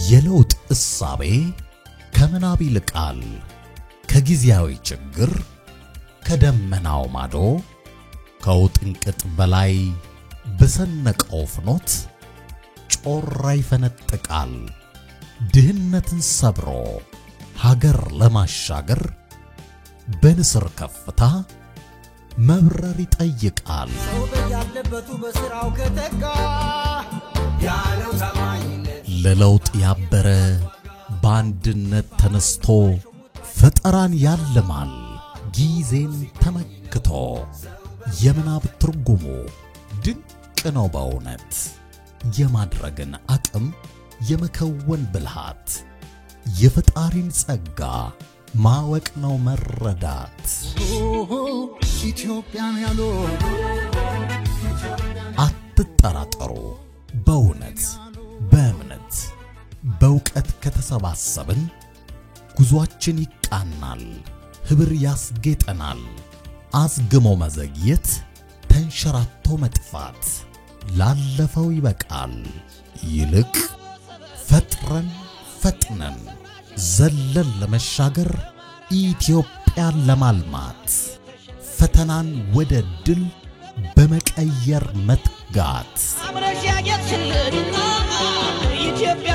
የለውጥ እሳቤ ከምናብ ይልቃል ከጊዜያዊ ችግር ከደመናው ማዶ ከውጥንቅጥ በላይ በሰነቀው ፍኖት ጮራ ይፈነጥቃል ድህነትን ሰብሮ ሀገር ለማሻገር በንስር ከፍታ መብረር ይጠይቃል ለለውጥ ያበረ በአንድነት ተነስቶ ፈጠራን ያለማል ጊዜን ተመክቶ የምናብ ትርጉሙ ድንቅ ነው በእውነት የማድረግን አቅም የመከወን ብልሃት የፈጣሪን ጸጋ ማወቅ ነው መረዳት ኢትዮጵያን ያሎ አትጠራጠሩ በእውነት በእምነት በእውቀት ከተሰባሰብን ጉዟችን ይቃናል ህብር ያስጌጠናል አዝግሞ መዘግየት ተንሸራቶ መጥፋት ላለፈው ይበቃል ይልቅ ፈጥነን ዘለል ለመሻገር ኢትዮጵያን ለማልማት ፈተናን ወደ ድል በመቀየር መትጋት አብረሽ ያጌጥሽልን ኢትዮጵያ